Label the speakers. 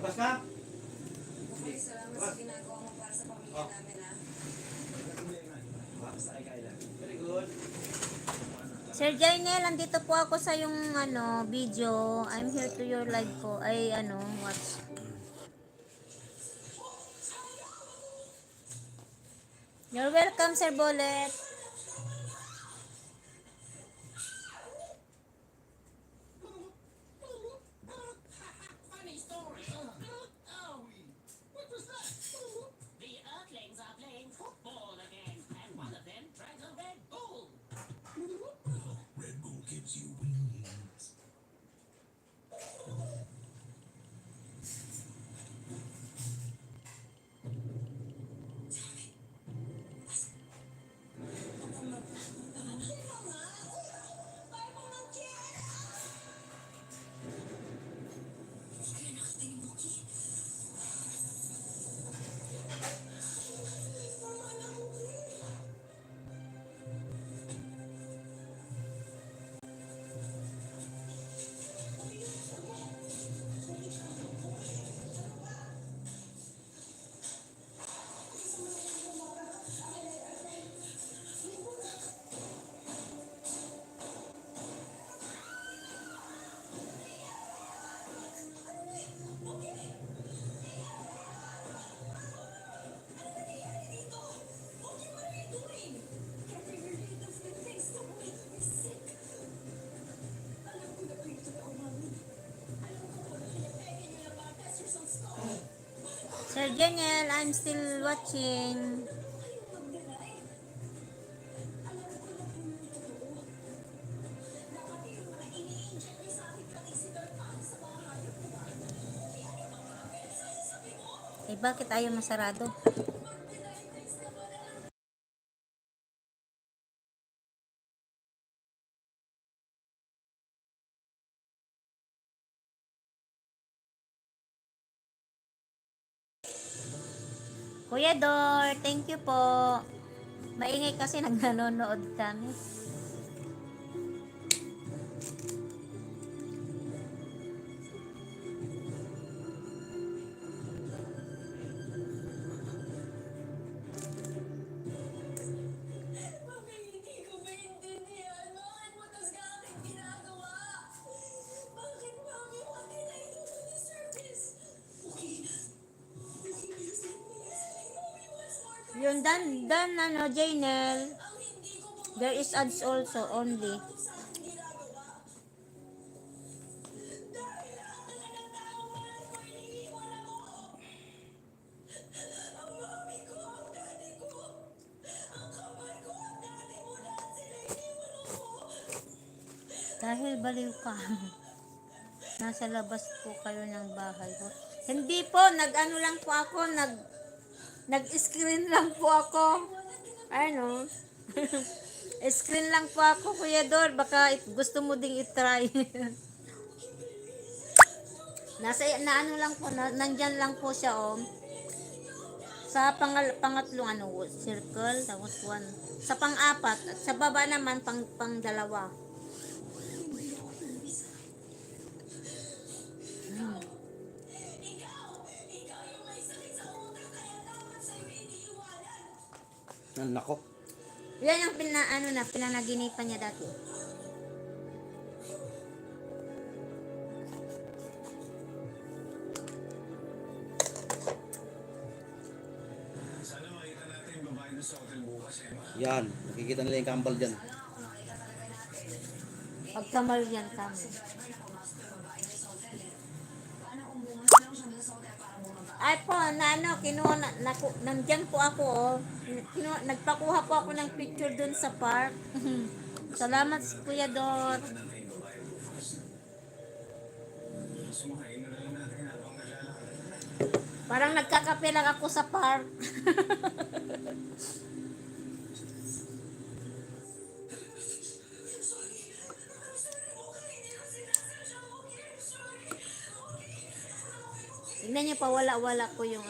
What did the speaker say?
Speaker 1: Labas ka?
Speaker 2: Okay, salamat sa ginagawa mo para sa pamilya namin, ha?
Speaker 1: Very good.
Speaker 3: Sir Jainel, andito po ako sa yung video. I'm here to your live po. Ay watch. You're welcome, Sir Bullet.
Speaker 4: Funny story. What was that? The Earthlings are playing football again, and one of them drank a Red Bull.
Speaker 5: Red Bull gives you wings.
Speaker 3: Sir Jainel, I'm still watching. Eh, bakit ayaw masarado? Kuya Dor, thank you po. Maingay kasi nanonood kami. Yun, dan Jainel. There is ads also only. Dahil baliw ka. Nasa labas po kayo ng bahay ko. Hindi po, nag-ano lang po ako, nag-screen lang po ako. Ano? Screen lang po ako, Kuya Dor. Baka gusto mo ding i-try. Ano lang po, nandyan lang po siya, oh. Sa pangatlong circle, tapos one. Sa pang-apat, at sa baba naman, pang-dalawa.
Speaker 1: Nako.
Speaker 3: Yan ang pinanaginipan niya dati.
Speaker 5: Sana makita natin yung babae doon sa hotel bukas, Emma.
Speaker 1: Yan. Nakikita nila yung kambal dyan.
Speaker 3: Pagkamal yan kami. Ay po, nandyan po ako, oh. Nagpakuha po ako ng picture dun sa park. Salamat, Kuya Dor.
Speaker 5: Sumakain na lang natin habang naglalakad.
Speaker 3: Parang nagkakape lang ako sa park. Tignan niyo pa, wala-wala ko yung